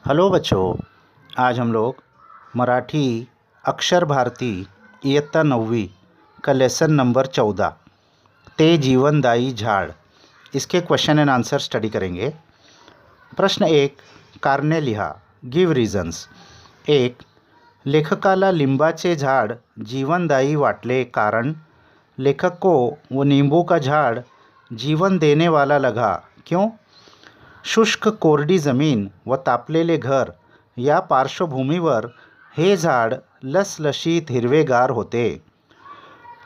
Hello बच्चों, आज हम लोग मराठी अक्षर भारती इयत्ता 9वीं का लेसन नंबर 14 ते जीवनदायी झाड इसके क्वेश्चन एंड आंसर स्टडी करेंगे। प्रश्न 1, कारणे लिहा, गिव रीजन्स। 1, लेखकाला लिंबाचे झाड जीवनदायी वाटले कारण लेखक को वो नींबू का झाड़ जीवन देने वाला लगा। क्यों? शुष्क कोरडी जमीन व तापलेले घर या पार्श्वभूमीवर हे झाड लसलशीत हिरवेगार होते।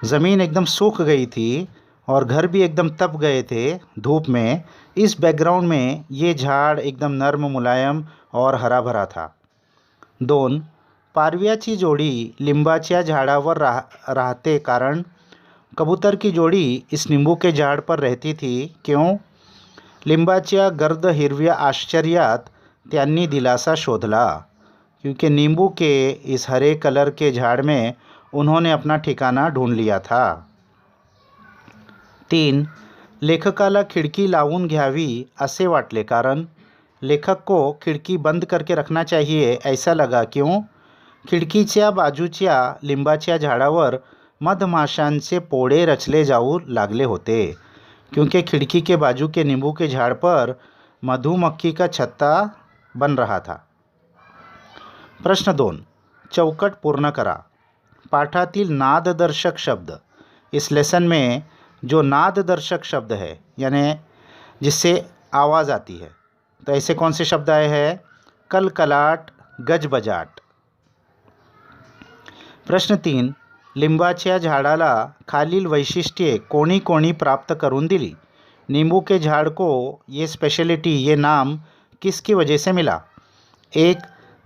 ज़मीन एकदम सूख गई थी और घर भी एकदम तप गए थे धूप में। इस बैकग्राउंड में ये झाड़ एकदम नर्म, मुलायम और हरा भरा था। 2, पारव्याची जोडी लिंबाच्या झाडावर राहते कारण कबूतर की जोड़ी इस नींबू के झाड़ पर रहती थी। क्यों? लिंबाच्या गर्द हिरव्या आश्चर्यात त्यांनी दिलासा शोधला, क्योंकि नींबू के इस हरे कलर के झाड़ में उन्होंने अपना ठिकाना ढूंढ लिया था। 3, लेखकाला खिड़की लावून घ्यावी असे वाटले कारण लेखक को खिड़की बंद करके रखना चाहिए ऐसा लगा। क्यों? खिडकीच्या बाजूच्या लिंबाच्या झाडावर मधमाशांचे पोळे रचले जाऊ लागले होते, क्योंकि खिड़की के बाजू के नींबू के झाड़ पर मधुमक्खी का छत्ता बन रहा था। प्रश्न 2, चौकट पूर्ण करा। पाठातील नाददर्शक शब्द, इस लेसन में जो नाददर्शक शब्द है यानी जिससे आवाज़ आती है, तो ऐसे कौन से शब्द आए हैं? कलकलाट, गजबजाट। प्रश्न 3, लिंबाच्या झाडाला खालील वैशिष्ट्ये कोणी कोणी प्राप्त करून दिली। नींबू के झाड़ को ये स्पेशलिटी, ये नाम किसकी वजह से मिला? 1,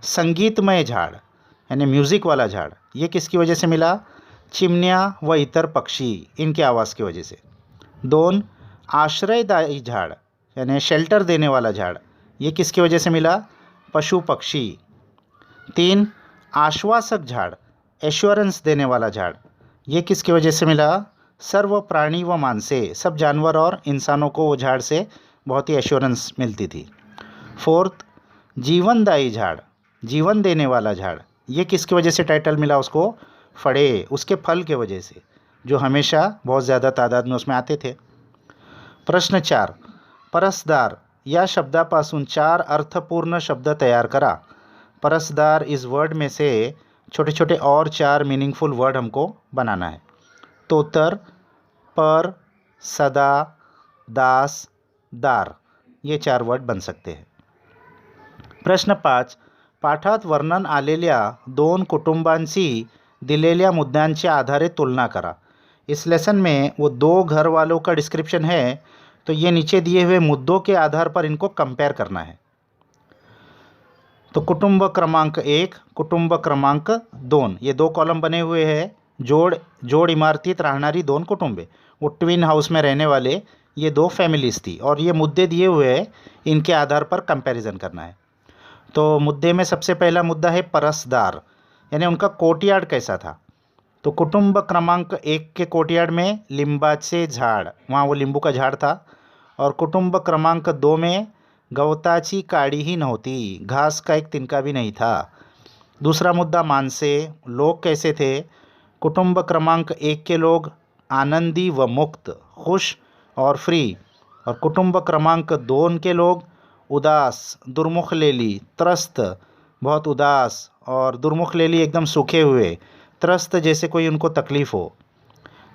संगीतमय झाड़ यानी म्यूज़िक वाला झाड़, ये किसकी वजह से मिला? चिमनियाँ व इतर पक्षी, इनके आवाज़ की वजह से। 2, आश्रयदायी झाड़ यानी शेल्टर देने वाला झाड़, ये किसकी वजह से मिला? पशु पक्षी। 3, आश्वासक झाड़, एश्योरेंस देने वाला झाड़, ये किसकी वजह से मिला? सर्व प्राणी व मानसे, सब जानवर और इंसानों को वो झाड़ से बहुत ही एश्योरेंस मिलती थी। 4, जीवनदायी झाड़, जीवन देने वाला झाड़, ये किसकी वजह से टाइटल मिला उसको? फड़े, उसके फल के वजह से, जो हमेशा बहुत ज़्यादा तादाद में उसमें आते थे। प्रश्न 4, परसदार या शब्दापासून 4 अर्थपूर्ण शब्द तैयार करा। परसदार इस वर्ड में से छोटे छोटे और 4 मीनिंगफुल वर्ड हमको बनाना है। तोतर, पर, सदा, दास, दार, ये 4 वर्ड बन सकते हैं। प्रश्न 5, पाठात वर्णन आलेल्या 2 कुटुंबांची दिलेल्या मुद्द्यांच्या आधारे तुलना करा। इस लेसन में वो 2 घर वालों का डिस्क्रिप्शन है, तो ये नीचे दिए हुए मुद्दों के आधार पर इनको कंपेयर करना है। तो कुटुंब क्रमांक 1, कुटुंब क्रमांक 2, ये 2 कॉलम बने हुए हैं। जोड इमारतीत राहणारी 2 कुटुंबे, वो ट्विन हाउस में रहने वाले ये 2 फैमिलीज थी, और ये मुद्दे दिए हुए हैं, इनके आधार पर कंपैरिजन करना है। तो मुद्दे में सबसे पहला मुद्दा है परसदार, यानी उनका कोर्टयार्ड कैसा था। तो कुटुंब क्रमांक 1 के कोर्टयार्ड में लिंबाचे झाड़, वहाँ वो लींबू का झाड़ था। और कुटुंब क्रमांक 2 में गवताची काडी ही नहोती, घास का एक तिनका भी नहीं था। दूसरा मुद्दा मानसे, लोग कैसे थे। कुटुंब क्रमांक 1 के लोग आनंदी व मुक्त, खुश और फ्री, और कुटुंब क्रमांक 2 के लोग उदास, दुर्मुख लेली, त्रस्त, बहुत उदास, और दुर्मुख लेली एकदम सूखे हुए, त्रस्त जैसे कोई उनको तकलीफ़ हो।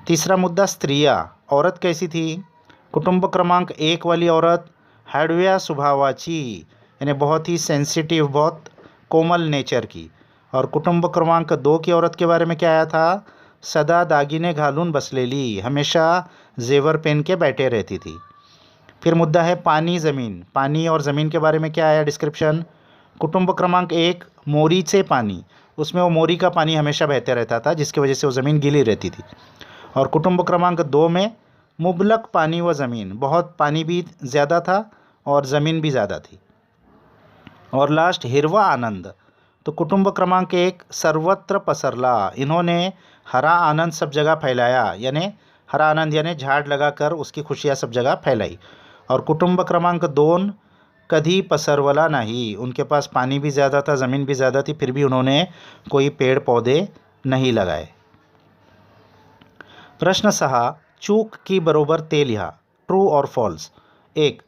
तीसरा मुद्दा स्त्रियाँ, औरत कैसी थी। कुटुंब क्रमांक 1 वाली औरत हळव्या स्वभावाची, यानी बहुत ही सेंसिटिव, बहुत कोमल नेचर की। और कुटुंब क्रमांक 2 की औरत के बारे में क्या आया था? सदा दागिने घालून बसलेली, हमेशा जेवर पहन के बैठे रहती थी। फिर मुद्दा है पानी ज़मीन, पानी और ज़मीन के बारे में क्या आया डिस्क्रिप्शन। कुटुंब क्रमांक 1 मोरीचे पानी, उसमें वो मोरी का पानी हमेशा बहते रहता था, जिसकी वजह से वो ज़मीन गीली रहती थी। और कुटुंब क्रमांक 2 में मुबलक पानी व ज़मीन, बहुत पानी भी ज़्यादा था और ज़मीन भी ज़्यादा थी। और लास्ट हिरवा आनंद, तो कुटुंब क्रमांक 1 सर्वत्र पसरला, इन्होंने हरा आनंद सब जगह फैलाया, यानी हरा आनंद यानी झाड़ लगाकर उसकी खुशियाँ सब जगह फैलाई। और कुटुंब क्रमांक 2 कधी पसरवला नाही, उनके पास पानी भी ज़्यादा था, ज़मीन भी ज़्यादा थी, फिर भी उन्होंने कोई पेड़ पौधे नहीं लगाए। प्रश्न 6, चूक की बरोबर ते लिहा, ट्रू और फॉल्स। 1,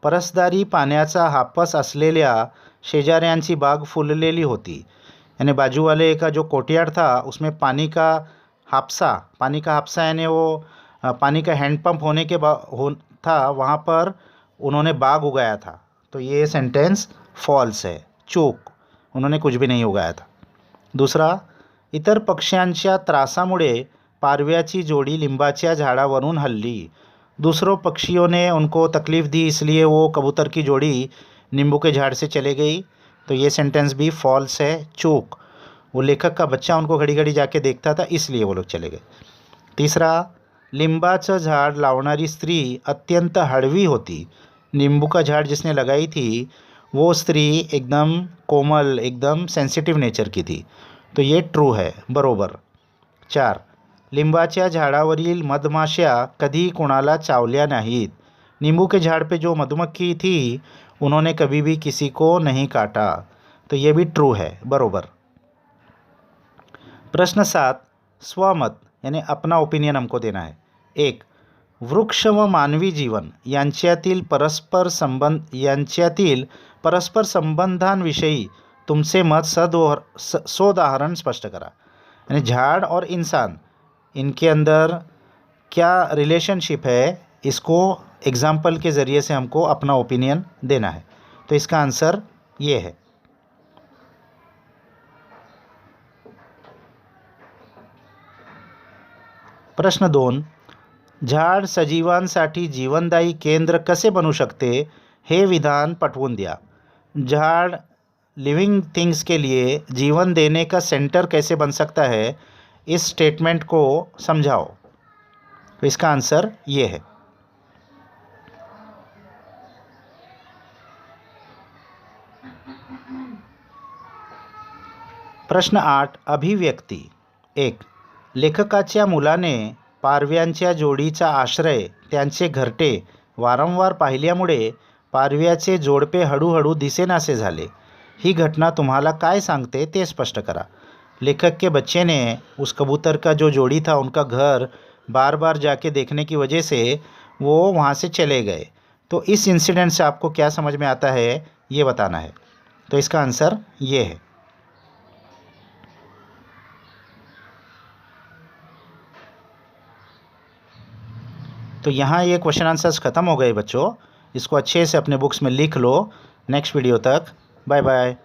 परसदारी पाण्याचा हापस असलेल्या शेजाऱ्यांची बाग फुललेली होती, यानी बाजू वाले का जो कोर्टयार्ड था उसमें पानी का हापसा यानी वो पानी का हैंडपंप होने के था, वहाँ पर उन्होंने बाग उगाया था। तो ये सेंटेंस फॉल्स है, चूक, उन्होंने कुछ भी नहीं उगाया था। दूसरा, इतर पक्ष्यांच्या त्रासामुळे पारव्याची जोड़ी लिंबाच्या झाडावरून हल्ली। दूसरों पक्षियों ने उनको तकलीफ़ दी, इसलिए वो कबूतर की जोड़ी नींबू के झाड़ से चले गई। तो ये सेंटेंस भी फॉल्स है, चूक, वो लेखक का बच्चा उनको घड़ी घड़ी जाके देखता था, इसलिए वो लोग चले गए। तीसरा, लिंबाचं झाड लावणारी स्त्री अत्यंत हळवी होती। नींबू का झाड़ जिसने लगाई थी वो स्त्री एकदम कोमल, एकदम सेंसिटिव नेचर की थी। तो ये ट्रू है, बरोबर। 4, लिंबाच्या झाडावरील मधमाश्या कधी कोणाला चावल्या नाहीत। नींबू के झाड़ पे जो मधुमक्खी थी उन्होंने कभी भी किसी को नहीं काटा। तो ये भी ट्रू है, बरोबर। प्रश्न 7, स्वमत यानी अपना ओपिनियन हमको देना है। 1, वृक्ष व मानवी जीवन यांच्यातील परस्पर संबंधांविषयी तुमचे मत सोदाहरण स्पष्ट करा। यानी झाड़ और इंसान, इनके अंदर क्या रिलेशनशिप है, इसको एग्जाम्पल के ज़रिए से हमको अपना ओपिनियन देना है। तो इसका आंसर ये है। प्रश्न 2, झाड सजीवांसाठी जीवनदायी केंद्र कसे बनू शकते हे विधान पटवून द्या। झाड़ लिविंग थिंग्स के लिए जीवन देने का सेंटर कैसे बन सकता है, इस स्टेटमेंट को समझाओ। तो इसका आंसर ये है। प्रश्न 8, अभिव्यक्ती। 1, लेखकाच्या मुलाने पारव्यांच्या जोडीचा आश्रय त्यांचे घरटे वारंवार पाहिल्यामुळे पारव्याचे जोडपे हळूहळू दिसेनासे झाले। ही घटना तुम्हाला काय सांगते ते स्पष्ट करा। लेखक के बच्चे ने उस कबूतर का जो जोड़ी था उनका घर बार बार जाके देखने की वजह से वो वहाँ से चले गए। तो इस इंसिडेंट से आपको क्या समझ में आता है ये बताना है। तो इसका आंसर ये है। तो यहाँ ये क्वेश्चन आंसर्स ख़त्म हो गए बच्चों, इसको अच्छे से अपने बुक्स में लिख लो। नेक्स्ट वीडियो तक बाय बाय।